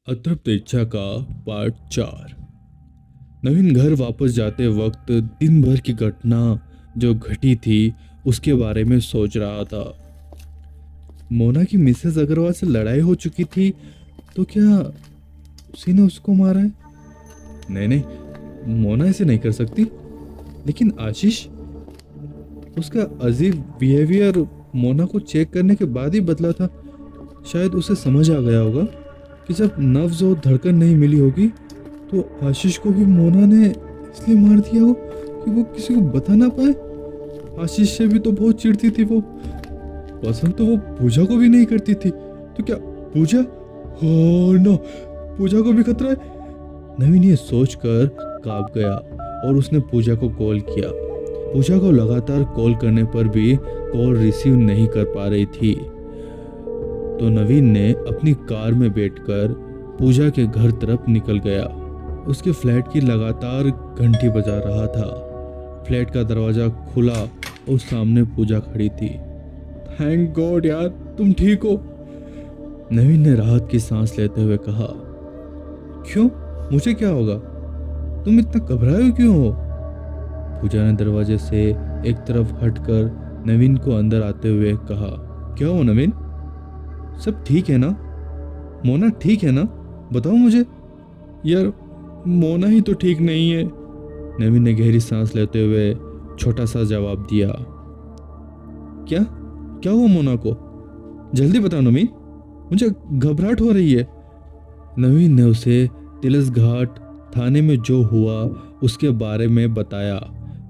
अतृप्त इच्छा का पार्ट 4। नवीन घर वापस जाते वक्त दिन भर की घटना जो घटी थी उसके बारे में सोच रहा था। मोना की मिसेस अग्रवाल से लड़ाई हो चुकी थी, तो क्या उसी ने उसको मारा है? नहीं नहीं, मोना ऐसे नहीं कर सकती। लेकिन आशीष, उसका अजीब बिहेवियर मोना को चेक करने के बाद ही बदला था। शायद उसे समझ आ गया होगा कि जब नब्ज और धड़कन नहीं मिली होगी तो आशीष को भी मोना ने इसलिए मार दिया हो कि वो किसी को बता ना पाए। आशीष से भी तो बहुत चिढ़ती थी वो। पसंद तो वो पूजा को भी नहीं करती थी, तो क्या पूजा? ओह नो, पूजा को भी खतरा है। नवीन ये सोचकर कांप गया और उसने पूजा को कॉल किया। पूजा को लगातार कॉल करने पर भी कॉल रिसीव नहीं कर पा रही थी, तो नवीन ने अपनी कार में बैठकर पूजा के घर तरफ निकल गया। उसके फ्लैट की लगातार घंटी बजा रहा था। फ्लैट का दरवाजा खुला और सामने पूजा खड़ी थी। थैंक गॉड यार, तुम ठीक हो, नवीन ने राहत की सांस लेते हुए कहा। क्यों, मुझे क्या होगा? तुम इतना घबराए क्यों हो? पूजा ने दरवाजे से एक तरफ हटकर नवीन को अंदर आते हुए कहा। क्या हो नवीन, सब ठीक है ना? मोना ठीक है ना? बताओ मुझे। यार, मोना ही तो ठीक नहीं है, नवीन ने गहरी सांस लेते हुए छोटा सा जवाब दिया। क्या क्या हुआ मोना को? जल्दी बताओ नवीन, मुझे घबराहट हो रही है। नवीन ने उसे तिलस घाट थाने में जो हुआ उसके बारे में बताया।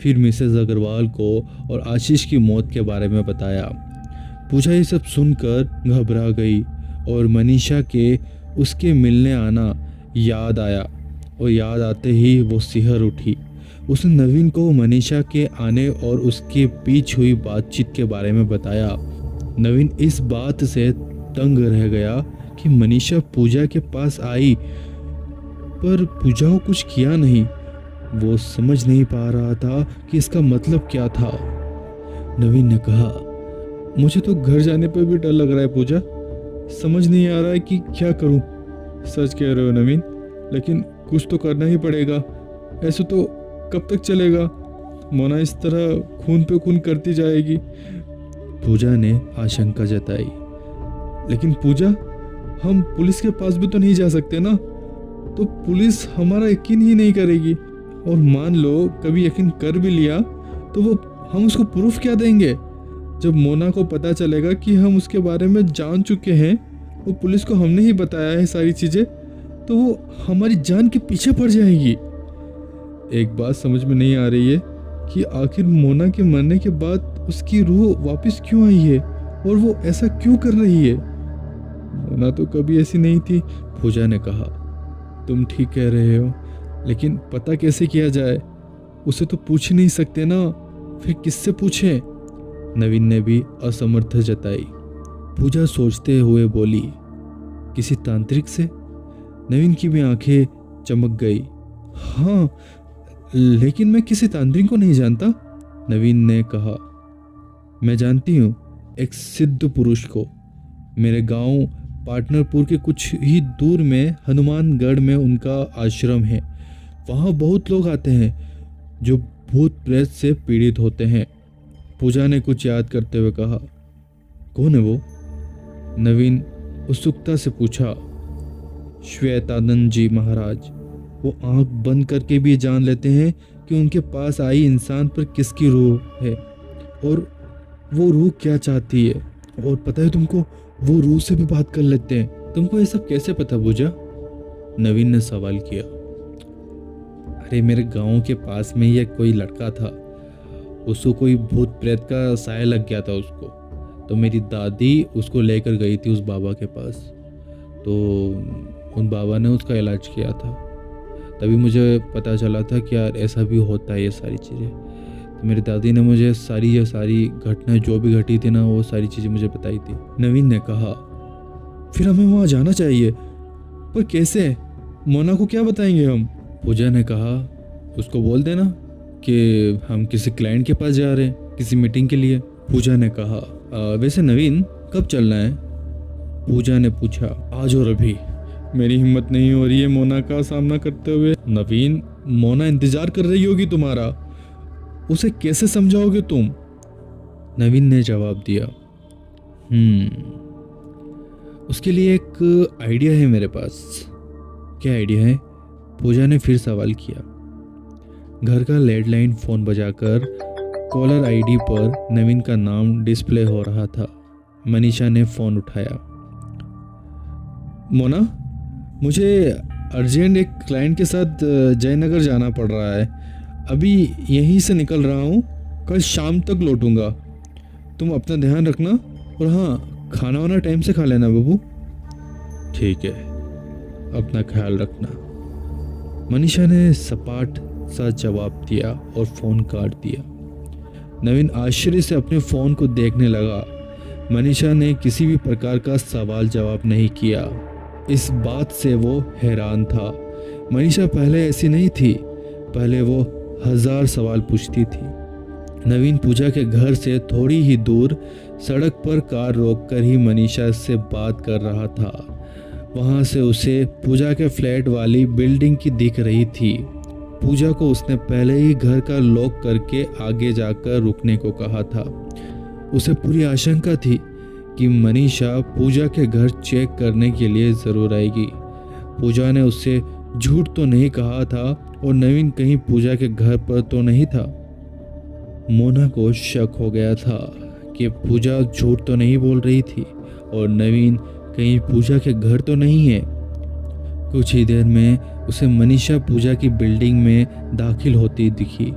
फिर मिसेस अग्रवाल को और आशीष की मौत के बारे में बताया। पूजा ये सब सुनकर घबरा गई और मनीषा के उसके मिलने आना याद आया, और याद आते ही वो सिहर उठी। उसने नवीन को मनीषा के आने और उसके बीच हुई बातचीत के बारे में बताया। नवीन इस बात से तंग रह गया कि मनीषा पूजा के पास आई पर पूजा को कुछ किया नहीं। वो समझ नहीं पा रहा था कि इसका मतलब क्या था। नवीन ने कहा, मुझे तो घर जाने पर भी डर लग रहा है पूजा, समझ नहीं आ रहा है कि क्या करूं। सच कह रहे हो नवीन, लेकिन कुछ तो करना ही पड़ेगा। ऐसे तो कब तक चलेगा? मोना इस तरह खून पे खून करती जाएगी। पूजा ने आशंका जताई। लेकिन पूजा, हम पुलिस के पास भी तो नहीं जा सकते ना? तो पुलिस हमारा यकीन ही नहीं करेगी, और मान लो कभी यकीन कर भी लिया तो वो हम उसको प्रूफ क्या देंगे? जब मोना को पता चलेगा कि हम उसके बारे में जान चुके हैं, वो पुलिस को हमने ही बताया है सारी चीजें, तो वो हमारी जान के पीछे पड़ जाएगी। एक बात समझ में नहीं आ रही है कि आखिर मोना के मरने के बाद उसकी रूह वापस क्यों आई है और वो ऐसा क्यों कर रही है। मोना तो कभी ऐसी नहीं थी, पूजा ने कहा। तुम ठीक कह रहे हो, लेकिन पता कैसे किया जाए? उसे तो पूछ नहीं सकते ना, फिर किससे पूछें? नवीन ने भी असमर्थ जताई। पूजा सोचते हुए बोली, किसी तांत्रिक से? नवीन की भी आंखें चमक गई। हाँ, लेकिन मैं किसी तांत्रिक को नहीं जानता, नवीन ने कहा। मैं जानती हूँ एक सिद्ध पुरुष को। मेरे गांव पार्टनरपुर के कुछ ही दूर में हनुमानगढ़ में उनका आश्रम है। वहाँ बहुत लोग आते हैं जो भूत प्रेत से पीड़ित होते हैं। पूजा ने कुछ याद करते हुए कहा। कौन है वो? नवीन उत्सुकता से पूछा। श्वेतानंद जी महाराज। वो आंख बंद करके भी जान लेते हैं कि उनके पास आई इंसान पर किसकी रूह है और वो रूह क्या चाहती है, और पता है तुमको, वो रूह से भी बात कर लेते हैं। तुमको ये सब कैसे पता पूजा? नवीन ने सवाल किया। अरे, मेरे गांव के पास में ही कोई लड़का था, उसको कोई भूत प्रेत का साया लग गया था उसको, तो मेरी दादी उसको लेकर गई थी उस बाबा के पास, तो उन बाबा ने उसका इलाज किया था। तभी मुझे पता चला था कि यार ऐसा भी होता है ये सारी चीज़ें। तो मेरी दादी ने मुझे ये सारी घटनाएं जो भी घटी थी ना, वो सारी चीज़ें मुझे बताई थी, नवीन ने कहा। फिर हमें वहाँ जाना चाहिए, पर कैसे? मोना को क्या बताएंगे हम? पूजा ने कहा, उसको बोल देना कि हम किसी क्लाइंट के पास जा रहे हैं किसी मीटिंग के लिए। पूजा ने कहा, वैसे नवीन कब चलना है? पूजा ने पूछा। आज और अभी, मेरी हिम्मत नहीं हो रही है मोना का सामना करते हुए। नवीन, मोना इंतजार कर रही होगी तुम्हारा, उसे कैसे समझाओगे तुम? नवीन ने जवाब दिया। उसके लिए एक आइडिया है मेरे पास। क्या आइडिया है? पूजा ने फिर सवाल किया। घर का लैंडलाइन फोन बजाकर कॉलर आईडी पर नवीन का नाम डिस्प्ले हो रहा था। मनीषा ने फोन उठाया। मोना, मुझे अर्जेंट एक क्लाइंट के साथ जयनगर जाना पड़ रहा है। अभी यहीं से निकल रहा हूँ, कल शाम तक लौटूंगा। तुम अपना ध्यान रखना और हाँ, खाना वाना टाइम से खा लेना बाबू। ठीक है, अपना ख्याल रखना। मनीषा ने सपाट सा जवाब दिया और फोन काट दिया। नवीन आश्चर्य से अपने फोन को देखने लगा। मनीषा ने किसी भी प्रकार का सवाल जवाब नहीं किया। इस बात से वो हैरान था। मनीषा पहले ऐसी नहीं थी। पहले वो 1000 सवाल पूछती थी। नवीन पूजा के घर से थोड़ी ही दूर सड़क पर कार रोककर ही मनीषा से बात कर रहा था। वहां से उसे पूजा के फ्लैट वाली बिल्डिंग की दिख रही थी। पूजा को उसने पहले ही घर का लॉक करके आगे जाकर रुकने को कहा था। उसे पूरी आशंका थी कि मनीषा पूजा के घर चेक करने के लिए जरूर आएगी। पूजा ने उससे झूठ तो नहीं कहा था और नवीन कहीं पूजा के घर पर तो नहीं था। मोना को शक हो गया था कि पूजा झूठ तो नहीं बोल रही थी और नवीन कहीं पूजा के घर तो नहीं है। कुछ ही देर में उसे मनीषा पूजा की बिल्डिंग में दाखिल होती दिखी।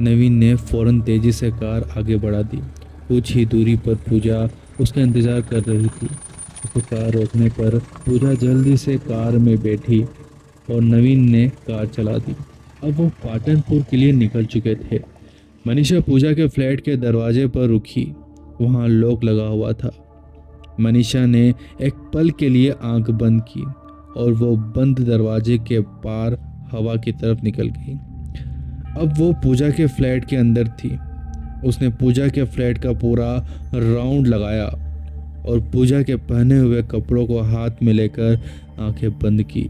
नवीन ने फौरन तेजी से कार आगे बढ़ा दी। कुछ ही दूरी पर पूजा उसका इंतजार कर रही थी। उसे कार रोकने पर पूजा जल्दी से कार में बैठी और नवीन ने कार चला दी। अब वो पाटनपुर के लिए निकल चुके थे। मनीषा पूजा के फ्लैट के दरवाजे पर रुकी। वहाँ लॉक लगा हुआ था। मनीषा ने एक पल के लिए आंख बंद की और वो बंद दरवाजे के पार हवा की तरफ निकल गई। अब वो पूजा के फ्लैट के अंदर थी। उसने पूजा के फ्लैट का पूरा राउंड लगाया और पूजा के पहने हुए कपड़ों को हाथ में लेकर आंखें बंद की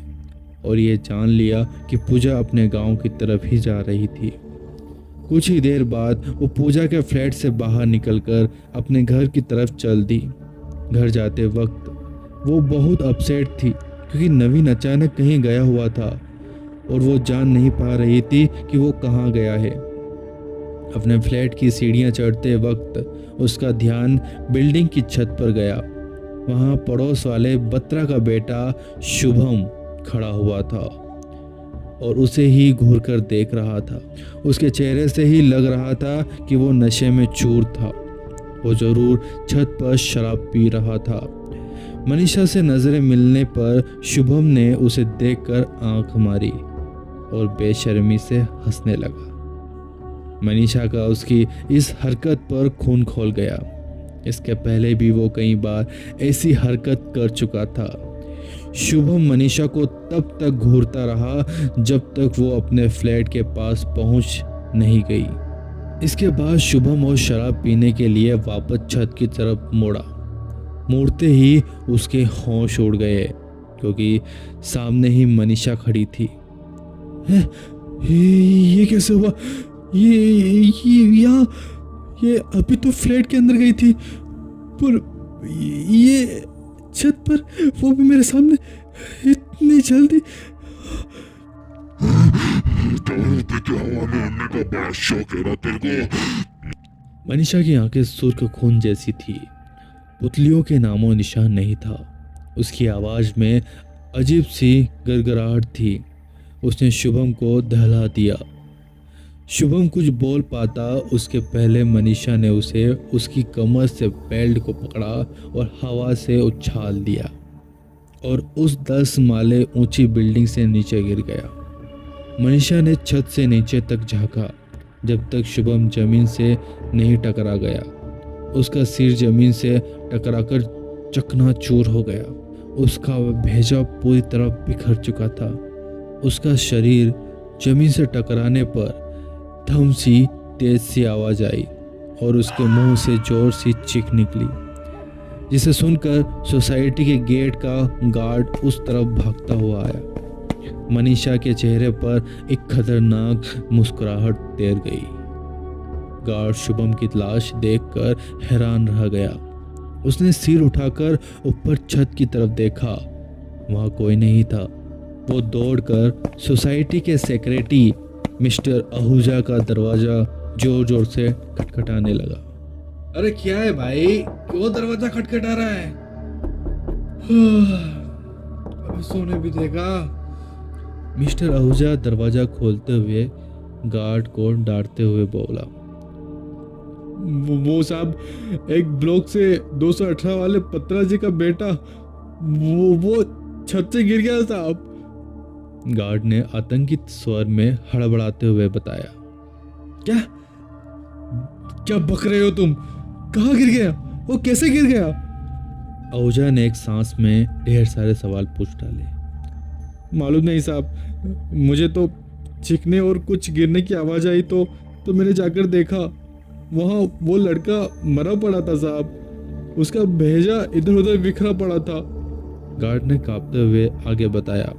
और ये जान लिया कि पूजा अपने गांव की तरफ ही जा रही थी। कुछ ही देर बाद वो पूजा के फ्लैट से बाहर निकलकर अपने घर की तरफ चल दी। घर जाते वक्त वो बहुत अपसेट थी क्योंकि नवीन अचानक कहीं गया हुआ था और वो जान नहीं पा रही थी कि वो कहाँ गया है। अपने फ्लैट की सीढ़ियाँ चढ़ते वक्त उसका ध्यान बिल्डिंग की छत पर गया। वहाँ पड़ोस वाले बत्रा का बेटा शुभम खड़ा हुआ था और उसे ही घूर कर देख रहा था। उसके चेहरे से ही लग रहा था कि वो नशे में चूर था। वो जरूर छत पर शराब पी रहा था। मनीषा से नजरें मिलने पर शुभम ने उसे देखकर आंख मारी और बेशर्मी से हंसने लगा। मनीषा का उसकी इस हरकत पर खून खोल गया। इसके पहले भी वो कई बार ऐसी हरकत कर चुका था। शुभम मनीषा को तब तक घूरता रहा जब तक वो अपने फ्लैट के पास पहुंच नहीं गई। इसके बाद शुभम और शराब पीने के लिए वापस छत की तरफ मुड़ा। मुड़ते ही उसके होश उड़ गए क्योंकि सामने ही मनीषा खड़ी थी। ये कैसे हुआ? ये अभी तो फ्लैट के अंदर गई थी, पर ये छत पर, वो भी मेरे सामने इतनी जल्दी। मनीषा की आंखें सुर्ख खून जैसी थी। पुतलियों के नामों निशान नहीं था। उसकी आवाज में अजीब सी गड़गड़ाहट थी। उसने शुभम को दहला दिया। शुभम कुछ बोल पाता उसके पहले मनीषा ने उसे उसकी कमर से बेल्ट को पकड़ा और हवा से उछाल दिया और उस 10 माले ऊंची बिल्डिंग से नीचे गिर गया। मनीषा ने छत से नीचे तक झांका जब तक शुभम जमीन से नहीं टकरा गया। उसका सिर जमीन से टकराकर चकनाचूर हो गया। उसका भेजा पूरी तरह बिखर चुका था। उसका शरीर जमीन से टकराने पर धम सी तेज सी आवाज आई और उसके मुंह से जोर सी चीख निकली। जिसे सुनकर सोसाइटी के गेट का गार्ड उस तरफ भागता हुआ आया। मनीषा के चेहरे पर एक खतरनाक मुस्कुराहट तैर गई। गार्ड शुभम की लाश देखकर हैरान रह गया। उसने सिर उठाकर ऊपर छत की तरफ देखा। वहां कोई नहीं था। वो दौड़कर सोसाइटी के सेक्रेटरी मिस्टर आहूजा का दरवाजा जोर जोर से खटखटाने लगा। अरे क्या है भाई, क्यों दरवाजा खटखटा रहा है? अबे सोने भी देगा। मिस्टर आहूजा दरवाजा खोलते हुए गार्ड को डांटते हुए बोला। वो साहब, एक ब्लॉक से 218 वाले पत्रा जी का बेटा वो छत से गिर गया साहब। गार्ड ने आतंकित स्वर में हड़बड़ाते हुए बताया। क्या क्या बक रहे हो तुम? कहाँ गिर गया? वो कैसे गिर गया? आहूजा ने एक सांस में ढेर सारे सवाल पूछ डाले। मालूम नहीं साहब, मुझे तो चीखने और कुछ गिरने की आवाज आई तो मैंने जाकर देखा, वहाँ वो लड़का मरा पड़ा था साहब। उसका भेजा इधर उधर बिखरा पड़ा था। गार्ड ने कांपते हुए आगे बताया।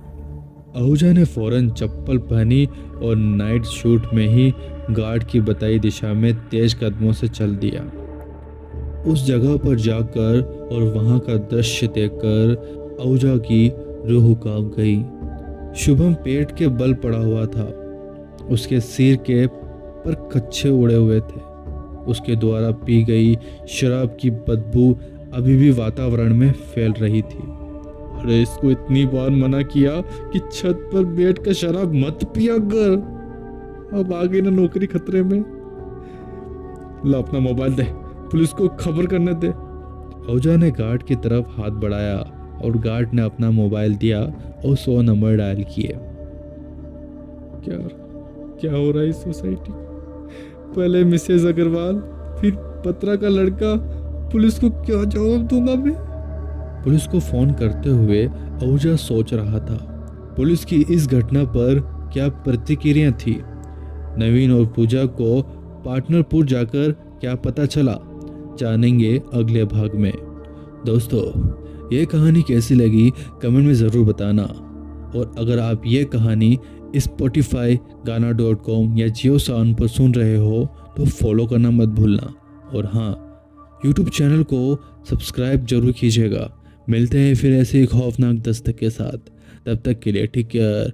आहूजा ने फौरन चप्पल पहनी और नाइट शूट में ही गार्ड की बताई दिशा में तेज कदमों से चल दिया। उस जगह पर जाकर और वहां का दृश्य देखकर आहूजा की रूह कांप गई। शुभम पेट के बल पड़ा हुआ था। उसके सिर के पर कच्छे उड़े हुए थे। उसके द्वारा पी गई शराब की बदबू अभी भी वातावरण में फैल रही थी। अरे इसको इतनी बार मना किया कि छत पर बैठ कर शराब मत पिया कर। अब आ गई ना नौकरी खतरे में। ला अपना मोबाइल दे, पुलिस को खबर करने दे। आहूजा ने गार्ड की तरफ हाथ बढ़ाया और गार्ड ने अपना मोबाइल दिया और 100 नंबर डायल किए। क्या हो रहा है इस सोसाइटी? पहले मिसेज अग्रवाल, फिर पत्रा का लड़का। पुलिस को क्या जवाब दूंगा मैं? पुलिस को फोन करते हुए आहूजा सोच रहा था, पुलिस की इस घटना पर क्या प्रतिक्रिया थी। नवीन और पूजा को पार्टनरपुर जाकर क्या पता चला, जानेंगे अगले भाग में। दोस्तों, ये कहानी कैसी लगी कमेंट में ज़रूर बताना। और अगर आप ये कहानी स्पॉटिफाई, गाना.com या जियो साउंड पर सुन रहे हो तो फॉलो करना मत भूलना। और हाँ, यूट्यूब चैनल को सब्सक्राइब जरूर कीजिएगा। मिलते हैं फिर ऐसे ही खौफनाक दस्तक के साथ। तब तक के लिए टेक केयर।